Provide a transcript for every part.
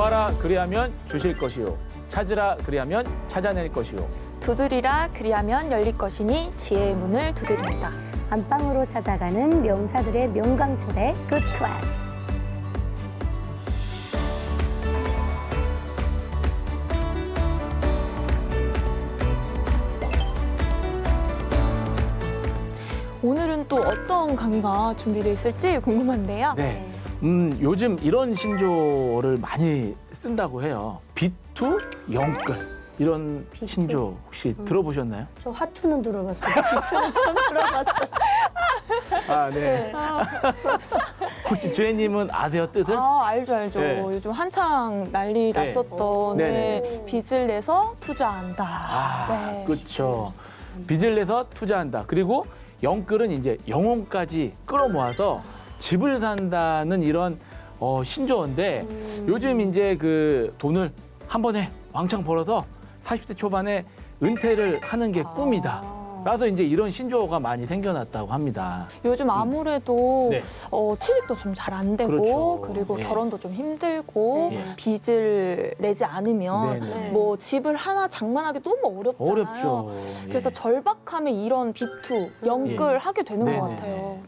구하라 그리하면 주실 것이요 찾으라 그리하면 찾아낼 것이요 두드리라 그리하면 열릴 것이니 지혜의 문을 두드립니다. 안방으로 찾아가는 명사들의 명강초대 Good Class. 오늘은 또 어떤 강의가 준비되어 있을지 궁금한데요. 네. 요즘 이런 신조어를 많이 쓴다고 해요. 비투 영끌 이런 비투. 신조어 혹시 들어보셨나요? 저 화투는 들어봤어요. 비투는 처음 들어봤어요. 아, 네. 혹시 주혜님은 아세요, 뜻을? 아, 알죠, 알죠. 네. 요즘 한창 난리 네. 났었던 네네. 빚을 내서 투자한다. 아, 네. 그렇죠. 빚을 내서 투자한다. 그리고 영끌은 이제 영혼까지 끌어모아서 집을 산다는 이런 신조어인데 요즘 이제 그 돈을 한 번에 왕창 벌어서 40대 초반에 은퇴를 하는 게 꿈이다. 그래서 이제 이런 신조어가 많이 생겨났다고 합니다. 요즘 아무래도 네. 취직도 좀 잘 안 되고 그렇죠. 그리고 네. 결혼도 좀 힘들고 네. 빚을 내지 않으면 네네. 뭐 집을 하나 장만하기 너무 어렵잖아요. 어렵죠. 그래서 예. 절박하면 이런 비투, 영끌 하게 되는 네네. 것 같아요.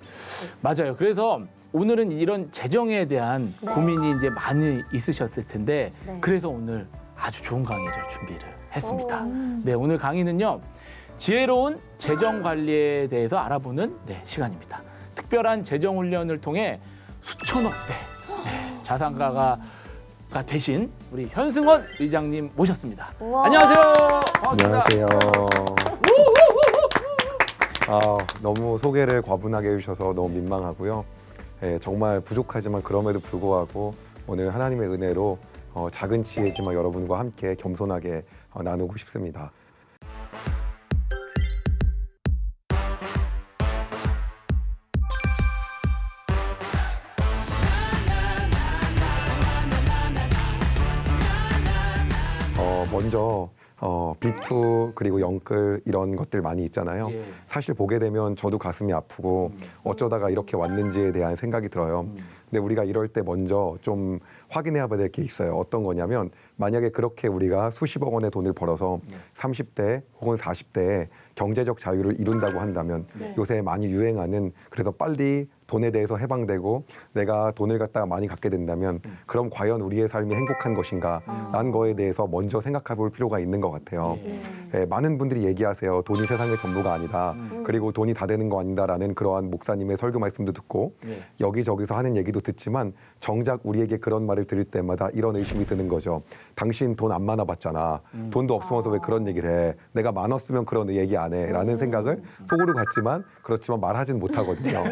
맞아요. 그래서 오늘은 이런 재정에 대한 고민이 이제 많이 있으셨을 텐데 네. 그래서 오늘 아주 좋은 강의를 준비를 했습니다. 오. 네, 오늘 강의는요. 지혜로운 재정 관리에 대해서 알아보는 시간입니다. 특별한 재정 훈련을 통해 수천억대 자산가가 되신 우리 현승원 의장님 모셨습니다. 우와. 안녕하세요. 반갑습니다. 안녕하세요. 너무 소개를 과분하게 해주셔서 너무 민망하고요. 정말 부족하지만 그럼에도 불구하고 오늘 하나님의 은혜로 작은 지혜지만 여러분과 함께 겸손하게 나누고 싶습니다. 먼저 비투 그리고 영끌 이런 것들 많이 있잖아요. 예. 사실 보게 되면 저도 가슴이 아프고 어쩌다가 이렇게 왔는지에 대한 생각이 들어요. 근데 우리가 이럴 때 먼저 좀 확인해야 될 게 있어요. 어떤 거냐면 만약에 그렇게 우리가 수십억 원의 돈을 벌어서 30대 혹은 40대에 경제적 자유를 이룬다고 한다면 요새 많이 유행하는 그래서 빨리 돈에 대해서 해방되고 내가 돈을 갖다가 많이 갖게 된다면 그럼 과연 우리의 삶이 행복한 것인가 라는 거에 대해서 먼저 생각해 볼 필요가 있는 것 같아요. 많은 분들이 얘기하세요. 돈이 세상의 전부가 아니다. 그리고 돈이 다 되는 거 아니다라는 그러한 목사님의 설교 말씀도 듣고 여기저기서 하는 얘기도 듣지만 정작 우리에게 그런 말을 들을 때마다 이런 의심이 드는 거죠. 당신 돈 안 많아봤잖아. 돈도 없으면서 왜 그런 얘기를 해. 내가 많았으면 그런 얘기 안 해. 라는 생각을 속으로 갖지만 그렇지만 말하진 못하거든요.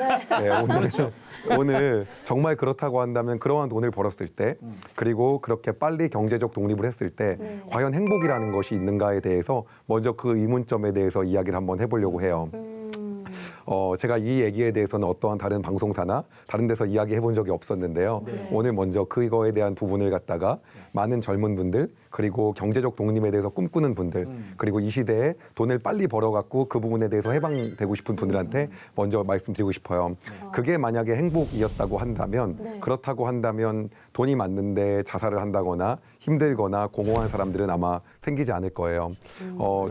오늘 정말 그렇다고 한다면 그러한 돈을 벌었을 때 그리고 그렇게 빨리 경제적 독립을 했을 때 과연 행복이라는 것이 있는가에 대해서 먼저 그 의문점에 대해서 이야기를 한번 해보려고 해요. 제가 이 얘기에 대해서는 어떠한 다른 방송사나 다른 데서 이야기해 본 적이 없었는데요. 오늘 먼저 그거에 대한 부분을 갖다가 많은 젊은 분들 그리고 경제적 독립에 대해서 꿈꾸는 분들 그리고 이 시대에 돈을 빨리 벌어갖고 그 부분에 대해서 해방되고 싶은 분들한테 먼저 말씀드리고 싶어요. 그게 만약에 행복이었다고 한다면 그렇다고 한다면 돈이 많는데 자살을 한다거나 힘들거나 공허한 사람들은 아마 생기지 않을 거예요.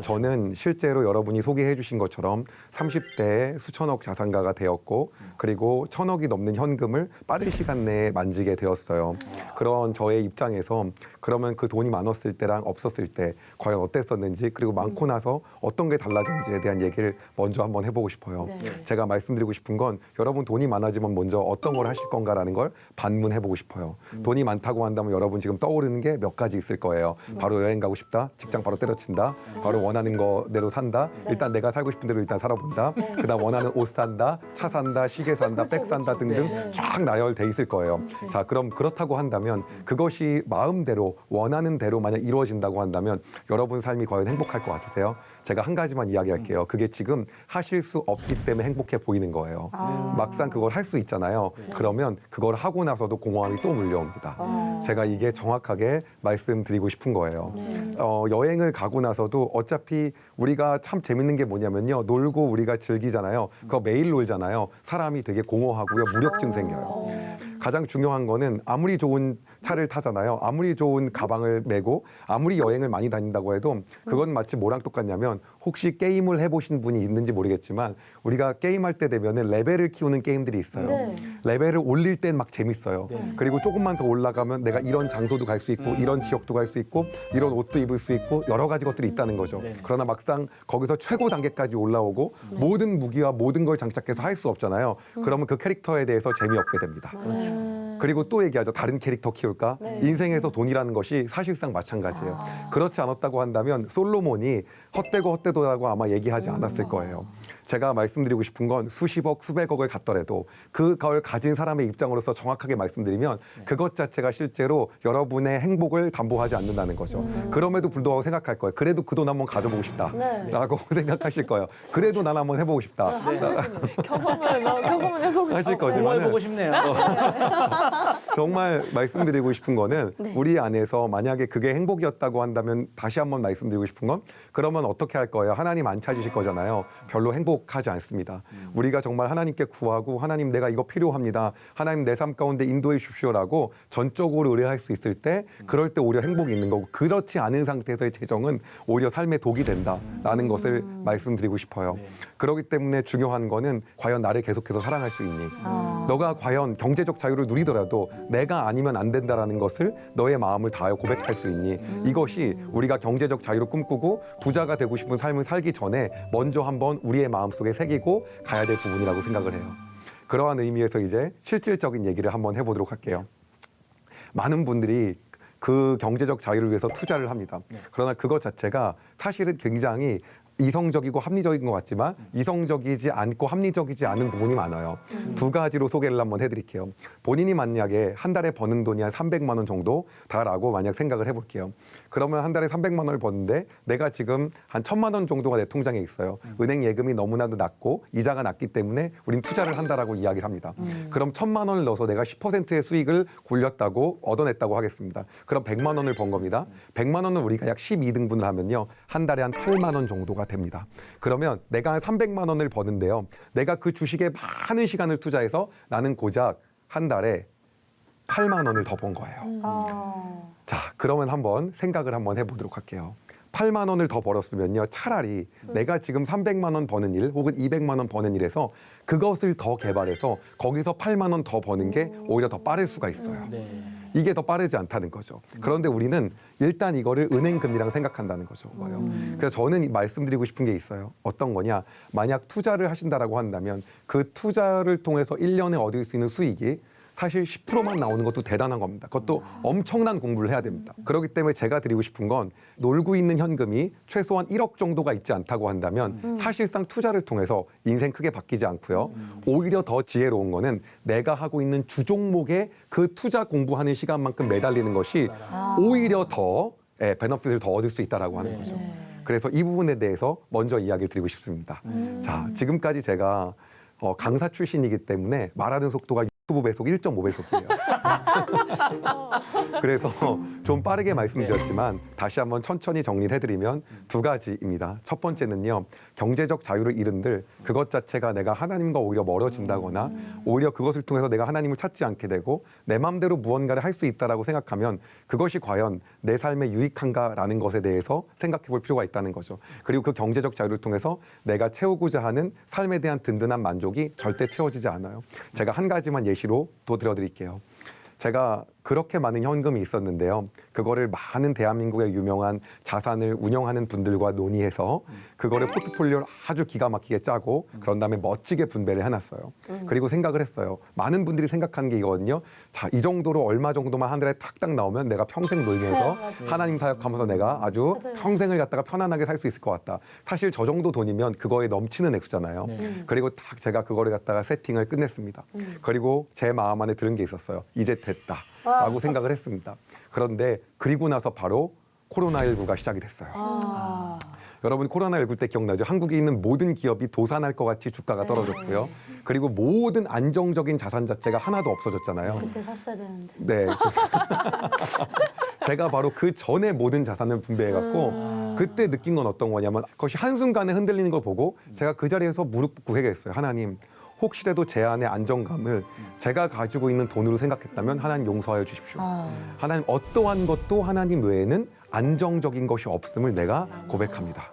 저는 실제로 여러분이 소개해 주신 것처럼 30대에 수천억 자산가가 되었고 그리고 천억이 넘는 현금을 빠른 시간 내에 만지게 되었어요. 그런 저의 입장에서 그러면 그 돈이 많았을 때랑 없었을 때 과연 어땠었는지 그리고 많고 나서 어떤 게 달라졌는지에 대한 얘기를 먼저 한번 해보고 싶어요. 제가 말씀드리고 싶은 건 여러분 돈이 많아지면 먼저 어떤 걸 하실 건가라는 걸 반문해보고 싶어요. 돈이 많다고 한다면 여러분 지금 떠오르는 게 몇 가지 있을 거예요. 바로 여행 가고 싶다. 직장 바로 때려친다. 바로 원하는 거대로 산다. 일단 내가 살고 싶은 대로 일단 살아본다. 그다음 원하는 옷 산다. 차 산다. 시계 산다. 백 산다 등등 쫙 나열돼 있을 거예요. 자, 그럼 그렇다고 한다면 그것이 마음대로 원하는 대로 만약 이루어진다고 한다면 여러분 삶이 과연 행복할 것 같으세요? 제가 한 가지만 이야기할게요. 그게 지금 하실 수 없기 때문에 행복해 보이는 거예요. 막상 그걸 할 수 있잖아요. 그러면 그걸 하고 나서도 공허함이 또 물려옵니다. 제가 이게 정확하게 말씀드리고 싶은 거예요. 여행을 가고 나서도 어차피 우리가 참 재밌는 게 뭐냐면요. 놀고 우리가 즐기잖아요. 그거 매일 놀잖아요. 사람이 되게 공허하고요. 무력증 생겨요. 가장 중요한 거는 아무리 좋은 차를 타잖아요. 아무리 좋은 가방을 메고 아무리 여행을 많이 다닌다고 해도 그건 마치 뭐랑 똑같냐면 혹시 게임을 해보신 분이 있는지 모르겠지만 우리가 게임할 때 되면은 레벨을 키우는 게임들이 있어요. 네. 레벨을 올릴 땐 막 재밌어요. 네. 그리고 조금만 더 올라가면 내가 이런 장소도 갈 수 있고 이런 지역도 갈 수 있고 이런 옷도 입을 수 있고 여러 가지 것들이 있다는 거죠. 네. 그러나 막상 거기서 최고 단계까지 올라오고 모든 무기와 모든 걸 장착해서 할 수 없잖아요. 그러면 그 캐릭터에 대해서 재미없게 됩니다. 그리고 또 얘기하죠. 다른 캐릭터 키울까? 네. 인생에서 돈이라는 것이 사실상 마찬가지예요. 그렇지 않았다고 한다면 솔로몬이 헛되고 헛되도라고 아마 얘기하지 않았을 거예요. 제가 말씀드리고 싶은 건 수십억, 수백억을 갖더라도 그걸 가진 사람의 입장으로서 정확하게 말씀드리면 그것 자체가 실제로 여러분의 행복을 담보하지 않는다는 거죠. 그럼에도 불구하고 생각할 거예요. 그래도 그 돈 한번 가져보고 싶다. 네. 라고 생각하실 거예요. 그래도 난 한번 해보고 싶다. 경험을 해보고 하실 싶어요. 거지만 해보고 싶네요. 정말 말씀드리고 싶은 거는 네. 우리 안에서 만약에 그게 행복이었다고 한다면 다시 한번 말씀드리고 싶은 건 그러면 어떻게 할 거예요? 하나님 안 찾으실 거잖아요. 별로 행복하지 않습니다. 우리가 정말 하나님께 구하고 하나님 내가 이거 필요합니다. 하나님 내 삶 가운데 인도해 주십시오라고 전적으로 의뢰할 수 있을 때 그럴 때 오히려 행복이 있는 거고 그렇지 않은 상태에서의 재정은 오히려 삶의 독이 된다라는 것을 말씀드리고 싶어요. 그렇기 때문에 중요한 거는 과연 나를 계속해서 사랑할 수 있니? 너가 과연 경제적 자유를 누리더라도 내가 아니면 안 된다라는 것을 너의 마음을 다하여 고백할 수 있니? 이것이 우리가 경제적 자유를 꿈꾸고 부자가 되고 싶은 삶을 살기 전에 먼저 한번 우리의 마음속에 새기고 가야 될 부분이라고 생각을 해요. 그러한 의미에서 이제 실질적인 얘기를 한번 해보도록 할게요. 많은 분들이 그 경제적 자유를 위해서 투자를 합니다. 그러나 그것 자체가 사실은 굉장히 이성적이고 합리적인 것 같지만 이성적이지 않고 합리적이지 않은 부분이 많아요. 두 가지로 소개를 한번 해드릴게요. 본인이 만약에 한 달에 버는 돈이 한 300만 원 정도다라고 만약 생각을 해볼게요. 그러면 한 달에 300만 원을 버는데 내가 지금 한 1000만 원 정도가 내 통장에 있어요. 은행 예금이 너무나도 낮고 이자가 낮기 때문에 우린 투자를 한다라고 이야기를 합니다. 그럼 1000만 원을 넣어서 내가 10%의 수익을 굴렸다고 얻어냈다고 하겠습니다. 그럼 100만 원을 번 겁니다. 100만 원은 우리가 약 12등분을 하면요. 한 달에 한 8만 원 정도가 됩니다. 그러면 내가 한 300만 원을 버는데요. 내가 그 주식에 많은 시간을 투자해서 나는 고작 한 달에 8만 원을 더 번 거예요. 자, 그러면 한번 생각을 한번 해보도록 할게요. 8만 원을 더 벌었으면요. 차라리 내가 지금 300만 원 버는 일 혹은 200만 원 버는 일에서 그것을 더 개발해서 거기서 8만 원 더 버는 게 오히려 더 빠를 수가 있어요. 네. 이게 더 빠르지 않다는 거죠. 그런데 우리는 일단 이거를 은행 금리랑 생각한다는 거죠. 그래서 저는 말씀드리고 싶은 게 있어요. 어떤 거냐? 만약 투자를 하신다라고 한다면 그 투자를 통해서 1년에 얻을 수 있는 수익이 사실 10%만 나오는 것도 대단한 겁니다. 그것도 엄청난 공부를 해야 됩니다. 그렇기 때문에 제가 드리고 싶은 건 놀고 있는 현금이 최소한 1억 정도가 있지 않다고 한다면 사실상 투자를 통해서 인생 크게 바뀌지 않고요. 오히려 더 지혜로운 거는 내가 하고 있는 주 종목에 그 투자 공부하는 시간만큼 매달리는 것이 오히려 더 베너핏을 더 얻을 수 있다라고 하는 거죠. 그래서 이 부분에 대해서 먼저 이야기를 드리고 싶습니다. 자, 지금까지 제가 강사 출신이기 때문에 말하는 속도가 유튜브 배속 1.5배속이에요. 그래서 좀 빠르게 말씀드렸지만 다시 한번 천천히 정리를 해드리면 두 가지입니다. 첫 번째는요. 경제적 자유를 잃은들 그것 자체가 내가 하나님과 오히려 멀어진다거나 오히려 그것을 통해서 내가 하나님을 찾지 않게 되고 내 마음대로 무언가를 할 수 있다라고 생각하면 그것이 과연 내 삶에 유익한가라는 것에 대해서 생각해 볼 필요가 있다는 거죠. 그리고 그 경제적 자유를 통해서 내가 채우고자 하는 삶에 대한 든든한 만족이 절대 채워지지 않아요. 제가 한 가지만 예시로 또 들어드릴게요. 제가 그렇게 많은 현금이 있었는데요. 그거를 많은 대한민국의 유명한 자산을 운영하는 분들과 논의해서 그거를 포트폴리오를 아주 기가 막히게 짜고 그런 다음에 멋지게 분배를 해놨어요. 그리고 생각을 했어요. 많은 분들이 생각하는 게 이거거든요. 자, 이 정도로 얼마 정도만 한 달에 탁탁 나오면 내가 평생 노임해서 하나님 사역하면서 내가 아주 평생을 갖다가 편안하게 살 수 있을 것 같다. 사실 저 정도 돈이면 그거에 넘치는 액수잖아요. 그리고 딱 제가 그거를 갖다가 세팅을 끝냈습니다. 그리고 제 마음 안에 들은 게 있었어요. 이제 됐다. 라고 생각을 했습니다. 그런데 그리고 나서 바로 코로나19가 시작이 됐어요. 여러분 코로나19 때 기억나죠? 한국에 있는 모든 기업이 도산할 것 같이 주가가 떨어졌고요. 그리고 모든 안정적인 자산 자체가 하나도 없어졌잖아요. 그때 샀어야 되는데. 네, 좋습니다. 제가 바로 그 전에 모든 자산을 분배해갖고 그때 느낀 건 어떤 거냐면 그것이 한순간에 흔들리는 걸 보고 제가 그 자리에서 무릎 꿇게 했어요. 하나님, 혹시라도 제 안의 안정감을 제가 가지고 있는 돈으로 생각했다면 하나님 용서하여 주십시오. 하나님 어떠한 것도 하나님 외에는 안정적인 것이 없음을 내가 고백합니다.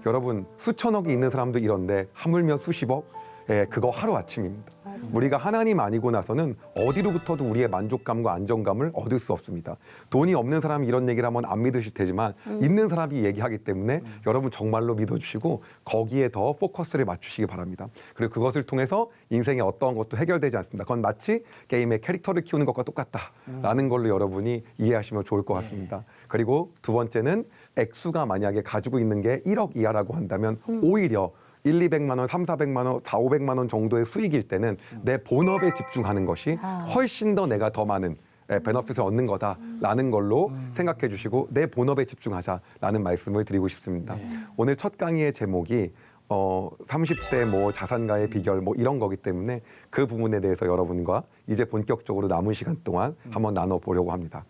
여러분 수천억이 있는 사람도 이런데 하물며 수십억? 예, 그거 하루아침입니다. 우리가 하나님 아니고 나서는 어디로부터도 우리의 만족감과 안정감을 얻을 수 없습니다. 돈이 없는 사람이 이런 얘기를 하면 안 믿으실 테지만 있는 사람이 얘기하기 때문에 여러분 정말로 믿어주시고 거기에 더 포커스를 맞추시기 바랍니다. 그리고 그것을 통해서 인생의 어떠한 것도 해결되지 않습니다. 그건 마치 게임의 캐릭터를 키우는 것과 똑같다라는 걸로 여러분이 이해하시면 좋을 것 같습니다. 그리고 두 번째는 액수가 만약에 가지고 있는 게 1억 이하라고 한다면 오히려 1, 200만 원, 3, 400만 원, 4, 500만 원 정도의 수익일 때는 내 본업에 집중하는 것이 훨씬 더 내가 더 많은 베너핏을 얻는 거다라는 걸로 생각해 주시고 내 본업에 집중하자라는 말씀을 드리고 싶습니다. 오늘 첫 강의의 제목이 30대 뭐 자산가의 비결 뭐 이런 거기 때문에 그 부분에 대해서 여러분과 이제 본격적으로 남은 시간 동안 한번 나눠보려고 합니다.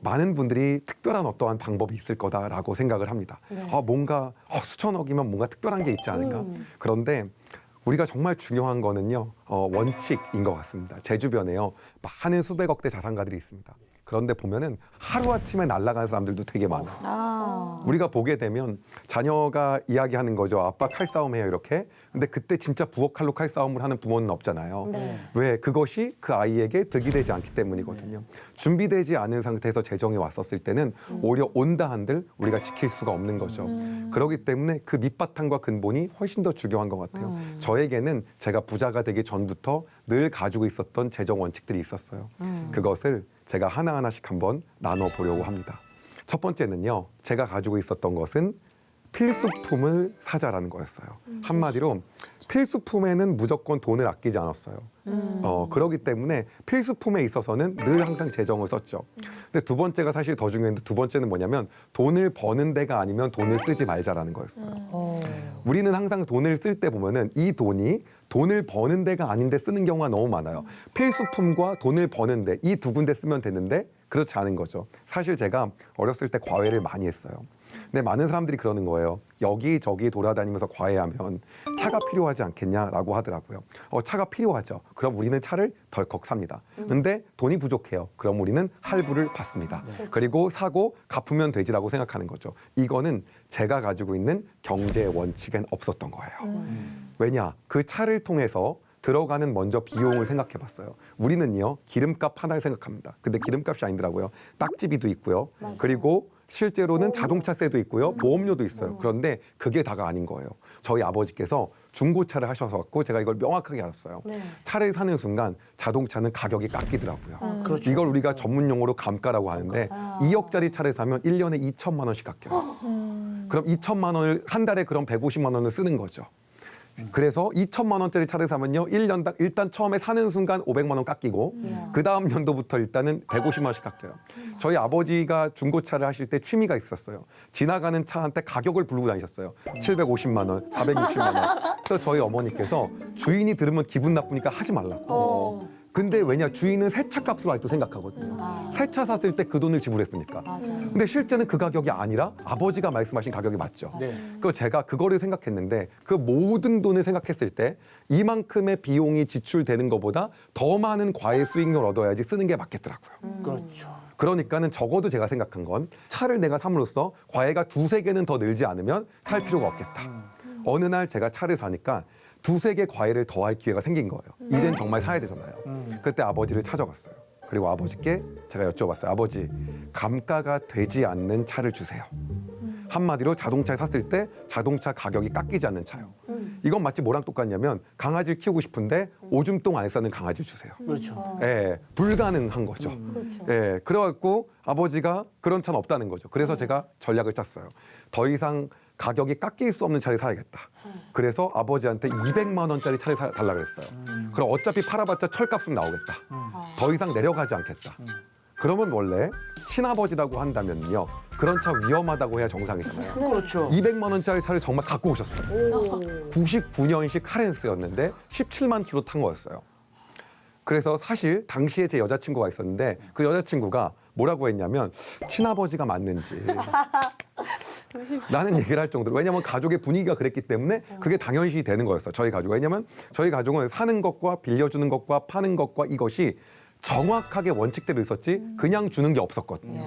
많은 분들이 특별한 어떠한 방법이 있을 거다라고 생각을 합니다. 뭔가 수천억이면 뭔가 특별한 게 있지 않을까? 그런데 우리가 정말 중요한 거는요, 원칙인 것 같습니다. 제 주변에요, 많은 수백억대 자산가들이 있습니다. 그런데 보면은 하루아침에 날아가는 사람들도 되게 많아요. 우리가 보게 되면 자녀가 이야기하는 거죠. 아빠 칼싸움 해요, 이렇게. 근데 그때 진짜 부엌 칼로 칼싸움을 하는 부모는 없잖아요. 왜? 그것이 그 아이에게 득이 되지 않기 때문이거든요. 준비되지 않은 상태에서 재정이 왔었을 때는 오히려 온다 한들 우리가 지킬 수가 없는 거죠. 그렇기 때문에 그 밑바탕과 근본이 훨씬 더 중요한 것 같아요. 저에게는 제가 부자가 되기 전부터 늘 가지고 있었던 재정 원칙들이 있었어요. 그것을 제가 하나하나씩 한번 나눠보려고 합니다. 첫 번째는요, 제가 가지고 있었던 것은 필수품을 사자라는 거였어요. 한마디로 필수품에는 무조건 돈을 아끼지 않았어요. 그렇기 때문에 필수품에 있어서는 늘 항상 재정을 썼죠. 근데 두 번째가 사실 더 중요한데 두 번째는 뭐냐면 돈을 버는 데가 아니면 돈을 쓰지 말자라는 거였어요. 우리는 항상 돈을 쓸 때 보면은 이 돈이 돈을 버는 데가 아닌데 쓰는 경우가 너무 많아요. 필수품과 돈을 버는데 이 두 군데 쓰면 되는데 그렇지 않은 거죠. 사실 제가 어렸을 때 과외를 많이 했어요. 근데 많은 사람들이 그러는 거예요. 여기저기 돌아다니면서 과외하면 차가 필요하지 않겠냐라고 하더라고요. 차가 필요하죠. 그럼 우리는 차를 덜컥 삽니다. 근데 돈이 부족해요. 그럼 우리는 할부를 받습니다. 그리고 사고 갚으면 되지라고 생각하는 거죠. 이거는 제가 가지고 있는 경제 원칙엔 없었던 거예요. 왜냐? 그 차를 통해서 들어가는 먼저 비용을 생각해 봤어요. 우리는요, 기름값 하나를 생각합니다. 근데 기름값이 아니더라고요. 딱지비도 있고요. 그리고 실제로는 자동차세도 있고요. 보험료도 있어요. 그런데 그게 다가 아닌 거예요. 저희 아버지께서 중고차를 하셔서 갖고 제가 이걸 명확하게 알았어요. 차를 사는 순간 자동차는 가격이 깎이더라고요. 그렇죠. 이걸 우리가 전문 용어로 감가라고 하는데 2억짜리 차를 사면 1년에 2천만 원씩 깎여요. 그럼 2천만 원을 한 달에 그럼 150만 원을 쓰는 거죠. 그래서 2천만 원짜리 차를 사면요, 1년당 일단 처음에 사는 순간 500만 원 깎이고 그 다음 연도부터 일단은 150만 원씩 깎여요. 저희 아버지가 중고차를 하실 때 취미가 있었어요. 지나가는 차한테 가격을 부르고 다니셨어요. 750만 원, 460만 원. 그래서 저희 어머니께서 주인이 들으면 기분 나쁘니까 하지 말라고. 근데 왜냐, 주인은 새 차 값으로 아직도 생각하거든요. 새 차 샀을 때 그 돈을 지불했으니까. 근데 실제는 그 가격이 아니라 아버지가 말씀하신 가격이 맞죠. 그래서 제가 그거를 생각했는데 그 모든 돈을 생각했을 때 이만큼의 비용이 지출되는 것보다 더 많은 과외 수익률을 얻어야지 쓰는 게 맞겠더라고요. 그렇죠. 그러니까는 적어도 제가 생각한 건 차를 내가 삼으로써 과외가 2~3개는 더 늘지 않으면 살 필요가 없겠다. 어느 날 제가 차를 사니까 2~3개 과외를 더 할 기회가 생긴 거예요. 이젠 정말 사야 되잖아요. 그때 아버지를 찾아갔어요. 그리고 아버지께 제가 여쭤봤어요. 아버지, 감가가 되지 않는 차를 주세요. 한마디로 자동차를 샀을 때 자동차 가격이 깎이지 않는 차요. 이건 마치 뭐랑 똑같냐면 강아지를 키우고 싶은데 오줌똥 안 싸는 강아지를 주세요. 그렇죠. 예, 불가능한 거죠. 예, 그래갖고 아버지가 그런 차는 없다는 거죠. 그래서 제가 전략을 짰어요. 더 이상 가격이 깎일 수 없는 차를 사야겠다. 그래서 아버지한테 200만 원짜리 차를 달라 그랬어요. 그럼 어차피 팔아봤자 철값은 나오겠다. 더 이상 내려가지 않겠다. 그러면 원래 친아버지라고 한다면요, 그런 차 위험하다고 해야 정상이잖아요. 그렇죠. 200만 원짜리 차를 정말 갖고 오셨어요. 99년식 카렌스였는데 17만 킬로 탄 거였어요. 그래서 사실 당시에 제 여자친구가 있었는데 그 여자친구가 뭐라고 했냐면 친아버지가 맞는지 라는 얘기를 할 정도로. 왜냐하면 가족의 분위기가 그랬기 때문에 그게 당연시 되는 거였어요. 저희 가족. 왜냐하면 저희 가족은 사는 것과 빌려주는 것과 파는 것과 이것이 정확하게 원칙대로 있었지 그냥 주는 게 없었거든요.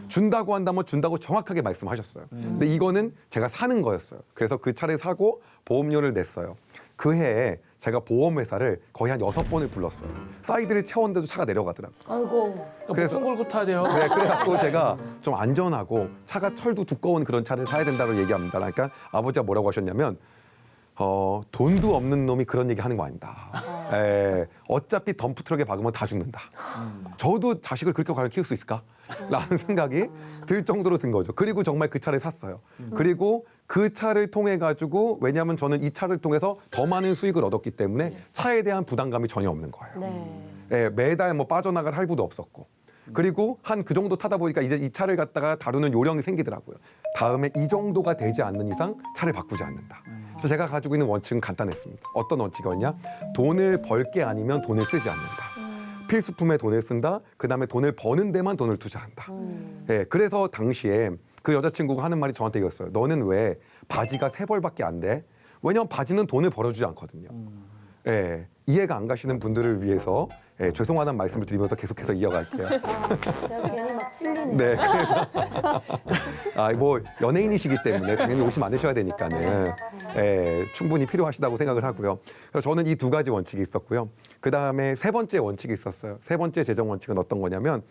준다고 한다면 준다고 정확하게 말씀하셨어요. 근데 이거는 제가 사는 거였어요. 그래서 그 차를 사고 보험료를 냈어요. 그 해에 제가 보험회사를 거의 한 6번을 불렀어요. 사이드를 채웠는데도 차가 내려가더라고요. 아이고. 그래서 무슨 걸고 타야 돼요? 네, 그래갖고 제가 좀 안전하고 차가 철도 두꺼운 그런 차를 사야 된다고 얘기합니다. 그러니까 아버지가 뭐라고 하셨냐면 돈도 없는 놈이 그런 얘기 하는 거 아니다. 어차피 덤프트럭에 박으면 다 죽는다. 저도 자식을 그렇게 과연 키울 수 있을까? 라는 생각이 들 정도로 든 거죠. 그리고 정말 그 차를 샀어요. 그리고 그 차를 통해 가지고 왜냐하면 저는 이 차를 통해서 더 많은 수익을 얻었기 때문에 차에 대한 부담감이 전혀 없는 거예요. 네. 매달 뭐 빠져나갈 할부도 없었고. 그리고 한 그 정도 타다 보니까 이제 이 차를 갖다가 다루는 요령이 생기더라고요. 다음에 이 정도가 되지 않는 이상 차를 바꾸지 않는다. 그래서 제가 가지고 있는 원칙은 간단했습니다. 어떤 원칙이었냐? 돈을 벌 게 아니면 돈을 쓰지 않는다. 필수품에 돈을 쓴다. 그다음에 돈을 버는 데만 돈을 투자한다. 그래서 당시에 그 여자친구가 하는 말이 저한테 이거였어요. 너는 왜 바지가 3벌밖에 안 돼? 왜냐면 바지는 돈을 벌어주지 않거든요. 이해가 안 가시는 분들을 위해서 죄송하다는 말씀을 드리면서 계속해서 이어갈게요. 제가 괜히 막 찔리네요. 네. 뭐 연예인이시기 때문에 당연히 옷이 많으셔야 되니까는 충분히 필요하시다고 생각을 하고요. 그래서 저는 이 2가지 원칙이 있었고요. 그 다음에 3번째 원칙이 있었어요. 3번째 재정 원칙은 어떤 거냐면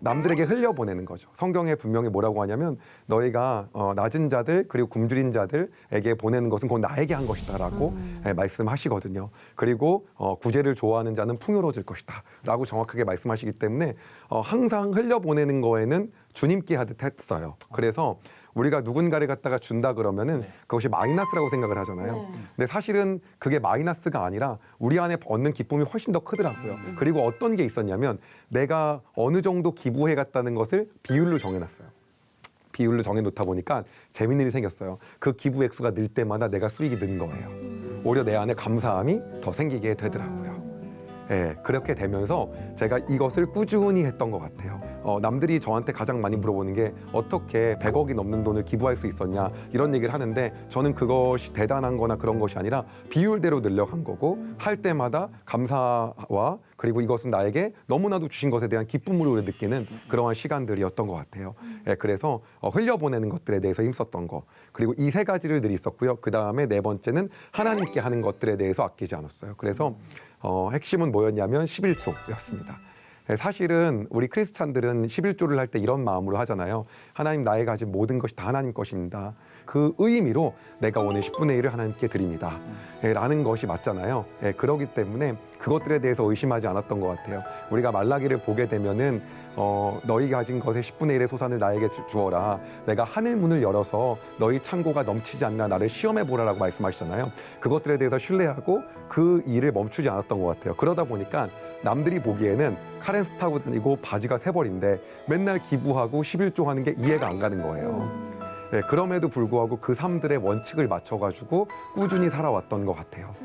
남들에게 흘려보내는 거죠. 성경에 분명히 뭐라고 하냐면 너희가 낮은 자들 그리고 굶주린 자들에게 보내는 것은 곧 나에게 한 것이다라고 말씀하시거든요. 그리고 구제를 좋아하는 자는 풍요로워질 것이다 라고 정확하게 말씀하시기 때문에 항상 흘려보내는 거에는 주님께 하듯 했어요. 그래서 우리가 누군가를 갖다가 준다 그러면은 그것이 마이너스라고 생각을 하잖아요. 근데 사실은 그게 마이너스가 아니라 우리 안에 얻는 기쁨이 훨씬 더 크더라고요. 그리고 어떤 게 있었냐면 내가 어느 정도 기부해 갔다는 것을 비율로 정해놨어요. 비율로 정해놓다 보니까 재밌는 일이 생겼어요. 그 기부 액수가 늘 때마다 내가 수익이 는 거예요. 오히려 내 안에 감사함이 더 생기게 되더라고요. 그렇게 되면서 제가 이것을 꾸준히 했던 것 같아요. 남들이 저한테 가장 많이 물어보는 게 어떻게 100억이 넘는 돈을 기부할 수 있었냐 이런 얘기를 하는데 저는 그것이 대단한 거나 그런 것이 아니라 비율대로 늘려간 거고 할 때마다 감사와 그리고 이것은 나에게 너무나도 주신 것에 대한 기쁨으로 느끼는 그러한 시간들이었던 것 같아요. 그래서 흘려보내는 것들에 대해서 힘썼던 거 그리고 이 3가지를 늘 있었고요. 그 다음에 4번째는 하나님께 하는 것들에 대해서 아끼지 않았어요. 그래서 핵심은 뭐였냐면 11조였습니다. 사실은 우리 크리스찬들은 11조를 할 때 이런 마음으로 하잖아요. 하나님 나의 가진 모든 것이 다 하나님 것입니다. 그 의미로 내가 오늘 10분의 1을 하나님께 드립니다. 라는 것이 맞잖아요. 그렇기 때문에 그것들에 대해서 의심하지 않았던 것 같아요. 우리가 말라기를 보게 되면은 너희 가진 것의 10분의 1의 소산을 나에게 주어라. 내가 하늘 문을 열어서 너희 창고가 넘치지 않나 나를 시험해 보라라고 말씀하시잖아요. 그것들에 대해서 신뢰하고 그 일을 멈추지 않았던 것 같아요. 그러다 보니까 남들이 보기에는 카렌스 타고 다니고 바지가 3벌인데 맨날 기부하고 11조 하는 게 이해가 안 가는 거예요. 그럼에도 불구하고 그 삶들의 원칙을 맞춰가지고 꾸준히 살아왔던 것 같아요.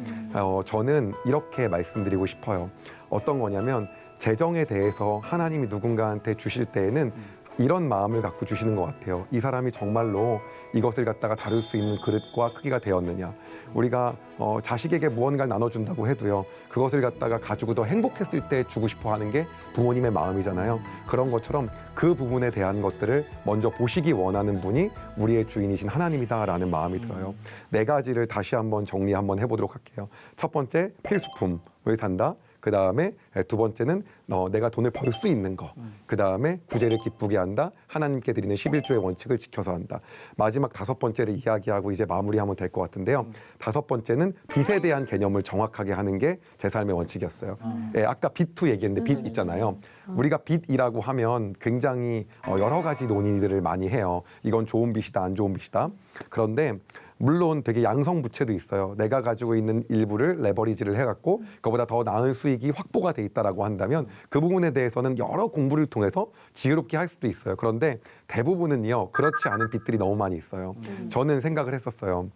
저는 이렇게 말씀드리고 싶어요. 어떤 거냐면 재정에 대해서 하나님이 누군가한테 주실 때에는 이런 마음을 갖고 주시는 것 같아요. 이 사람이 정말로 이것을 갖다가 다룰 수 있는 그릇과 크기가 되었느냐. 우리가 자식에게 무언가를 나눠준다고 해도요. 그것을 갖다가 가지고 더 행복했을 때 주고 싶어 하는 게 부모님의 마음이잖아요. 그런 것처럼 그 부분에 대한 것들을 먼저 보시기 원하는 분이 우리의 주인이신 하나님이다라는 마음이 들어요. 4가지를 다시 한번 정리 한번 해보도록 할게요. 첫 번째, 필수품을 산다. 그 다음에 2번째는 내가 돈을 벌 수 있는 거. 그 다음에 구제를 기쁘게 한다. 하나님께 드리는 11조의 원칙을 지켜서 한다. 마지막 5번째를 이야기하고 이제 마무리하면 될 것 같은데요. 5번째는 빚에 대한 개념을 정확하게 하는 게 제 삶의 원칙이었어요. 아까 빚투 얘기했는데 빚 있잖아요. 우리가 빚이라고 하면 굉장히 여러 가지 논의들을 많이 해요. 이건 좋은 빚이다, 안 좋은 빚이다. 그런데 물론 되게 양성부채도 있어요. 내가 가지고 있는 일부를 레버리지를 해갖고 그보다 더 나은 수익이 확보가 돼 있다라고 한다면 그 부분에 대해서는 여러 공부를 통해서 지혜롭게 할 수도 있어요. 그런데 대부분은요. 그렇지 않은 빚들이 너무 많이 있어요. 저는 생각을 했었어요.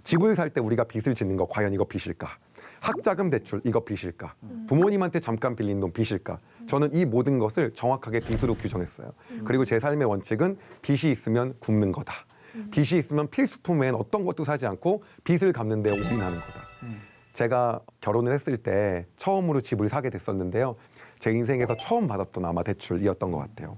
집을 살 때 우리가 빚을 짓는 거 과연 이거 빚일까? 학자금 대출 이거 빚일까? 부모님한테 잠깐 빌린 돈 빚일까? 저는 이 모든 것을 정확하게 빚으로 규정했어요. 그리고 제 삶의 원칙은 빚이 있으면 굶는 거다. 빚이 있으면 필수품 외엔 어떤 것도 사지 않고 빚을 갚는 데 올인하는 거다. 제가 결혼을 했을 때 처음으로 집을 사게 됐었는데요. 제 인생에서 처음 받았던 아마 대출이었던 것 같아요.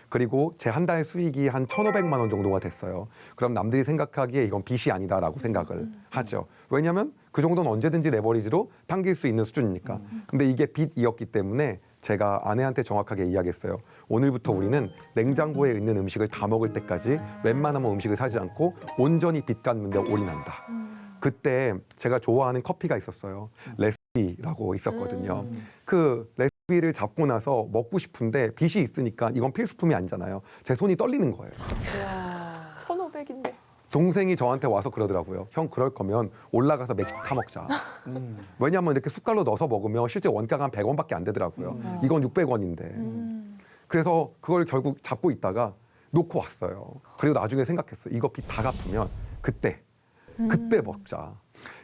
그리고 제 한 달 수익이 한 1,500만 원 정도가 됐어요. 그럼 남들이 생각하기에 이건 빚이 아니다라고 생각을 하죠. 왜냐하면 그 정도는 언제든지 레버리지로 당길 수 있는 수준이니까. 근데 이게 빚이었기 때문에 제가 아내한테 정확하게 이야기했어요. 오늘부터 우리는 냉장고에 있는 음식을 다 먹을 때까지 웬만하면 음식을 사지 않고 온전히 빚 갚는 데 올인한다. 그때 제가 좋아하는 커피가 있었어요. 레시피라고 있었거든요. 그 레시피를 잡고 나서 먹고 싶은데 빚이 있으니까 이건 필수품이 아니잖아요. 제 손이 떨리는 거예요. 1,500인데. 동생이 저한테 와서 그러더라고요. 형 그럴 거면 올라가서 맥주 타 먹자. 왜냐하면 이렇게 숟갈로 넣어서 먹으면 실제 원가가 한 100원밖에 안 되더라고요. 이건 600원인데. 그래서 그걸 결국 잡고 있다가 놓고 왔어요. 그리고 나중에 생각했어요. 이거 빚 다 갚으면 그때 먹자.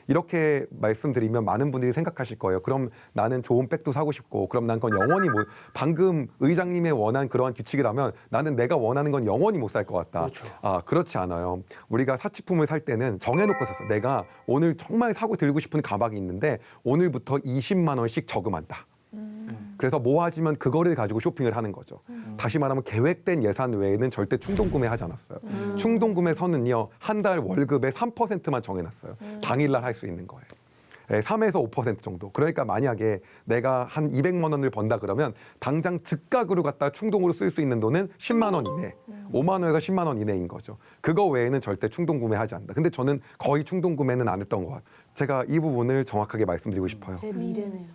이렇게 말씀드리면 많은 분들이 생각하실 거예요. 그럼 나는 좋은 백도 사고 싶고 그럼 난 그건 영원히 뭐 방금 의장님의 원한 그러한 규칙이라면 나는 내가 원하는 건 영원히 못 살 것 같다. 그렇죠. 그렇지 않아요. 우리가 사치품을 살 때는 정해놓고 샀어. 내가 오늘 정말 사고 들고 싶은 가방이 있는데 오늘부터 20만 원씩 저금한다. 그래서 모아지면 그거를 가지고 쇼핑을 하는 거죠. 다시 말하면 계획된 예산 외에는 절대 충동 구매하지 않았어요. 충동 구매 선은요. 한 달 월급의 3%만 정해놨어요. 당일날 할 수 있는 거예요. 3에서 5% 정도. 그러니까 만약에 내가 한 200만 원을 번다 그러면 당장 즉각으로 갖다 충동으로 쓸 수 있는 돈은 10만 원 이내, 5만 원에서 10만 원 이내인 거죠. 그거 외에는 절대 충동 구매하지 않는다. 근데 저는 거의 충동 구매는 안 했던 것 같아요. 제가 이 부분을 정확하게 말씀드리고 싶어요. 제 미래네요.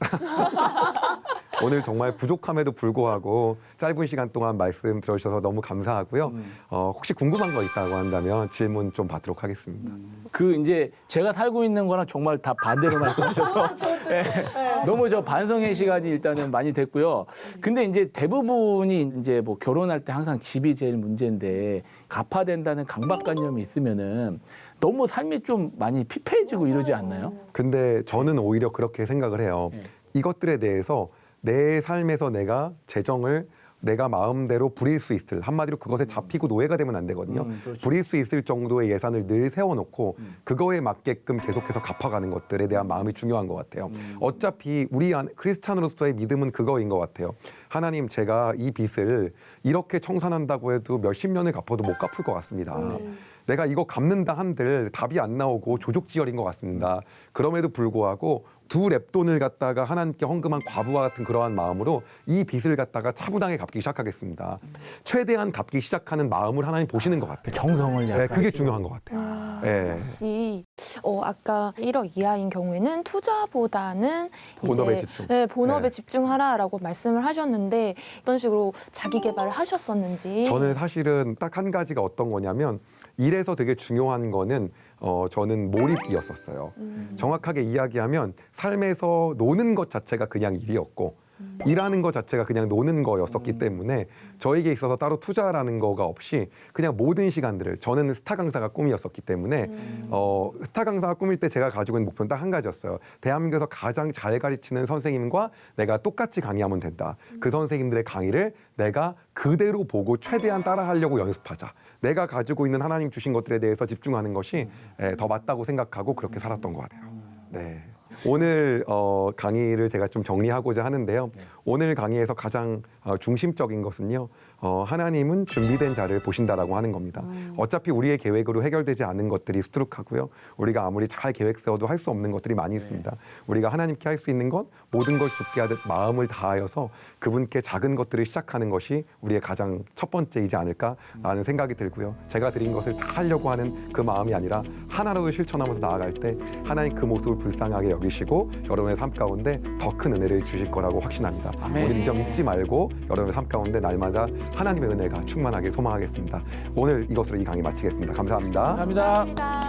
오늘 정말 부족함에도 불구하고 짧은 시간 동안 말씀 들어주셔서 너무 감사하고요. 혹시 궁금한 거 있다고 한다면 질문 좀 받도록 하겠습니다. 그 이제 제가 살고 있는 거랑 정말 다 반대로 말씀하셔서 예, 너무 저 반성의 시간이 일단은 많이 됐고요. 근데 이제 대부분이 이제 뭐 결혼할 때 항상 집이 제일 문제인데 갚아야 된다는 강박관념이 있으면은 너무 삶이 좀 많이 피폐해지고 이러지 않나요? 근데 저는 오히려 그렇게 생각을 해요. 네. 이것들에 대해서 내 삶에서 내가 재정을 내가 마음대로 부릴 수 있을, 한마디로 그것에 잡히고 노예가 되면 안 되거든요. 그렇죠. 부릴 수 있을 정도의 예산을 늘 세워놓고 그거에 맞게끔 계속해서 갚아가는 것들에 대한 마음이 중요한 것 같아요. 어차피 우리 크리스찬으로서의 믿음은 그거인 것 같아요. 하나님, 제가 이 빚을 이렇게 청산한다고 해도 몇십 년을 갚아도 못 갚을 것 같습니다. 내가 이거 갚는다 한들 답이 안 나오고 조족지혈인 것 같습니다. 그럼에도 불구하고 두 랩돈을 갖다가 하나님께 헌금한 과부와 같은 그러한 마음으로 이 빚을 갖다가 차분하게 갚기 시작하겠습니다. 최대한 갚기 시작하는 마음을 하나님 보시는 것 같아요. 정성을 약간 네, 그게 중요한 것 같아요. 네. 혹시 아까 1억 이하인 경우에는 투자보다는 본업에 이제, 집중. 네, 본업에 네. 집중하라라고 말씀을 하셨는데 어떤 식으로 자기 개발을 하셨었는지. 저는 사실은 딱 한 가지가 어떤 거냐면 일에서 되게 중요한 거는 저는 몰입이었었어요. 정확하게 이야기하면 삶에서 노는 것 자체가 그냥 일이었고 일하는 것 자체가 그냥 노는 거였었기 때문에 저에게 있어서 따로 투자라는 거가 없이 그냥 모든 시간들을, 저는 스타 강사가 꿈이었었기 때문에 스타 강사가 꿈일 때 제가 가지고 있는 목표는 딱 한 가지였어요. 대한민국에서 가장 잘 가르치는 선생님과 내가 똑같이 강의하면 된다. 그 선생님들의 강의를 내가 그대로 보고 최대한 따라하려고 연습하자. 내가 가지고 있는 하나님 주신 것들에 대해서 집중하는 것이 더 맞다고 생각하고 그렇게 살았던 것 같아요. 네. 오늘 강의를 제가 좀 정리하고자 하는데요. 오늘 강의에서 가장 중심적인 것은요. 하나님은 준비된 자를 보신다라고 하는 겁니다. 어차피 우리의 계획으로 해결되지 않은 것들이 수두룩하고요. 우리가 아무리 잘 계획 세워도 할 수 없는 것들이 많이 있습니다. 우리가 하나님께 할 수 있는 건 모든 걸 주께 하듯 마음을 다하여서 그분께 작은 것들을 시작하는 것이 우리의 가장 첫 번째이지 않을까라는 생각이 들고요. 제가 드린 것을 다 하려고 하는 그 마음이 아니라 하나라도 실천하면서 나아갈 때 하나님 그 모습을 불쌍하게 여기시고 여러분의 삶 가운데 더 큰 은혜를 주실 거라고 확신합니다. 아멘. 우리 이점 잊지 말고 여러분의 삶 가운데 날마다 하나님의 은혜가 충만하게 소망하겠습니다. 오늘 이것으로 이 강의 마치겠습니다. 감사합니다. 감사합니다. 감사합니다.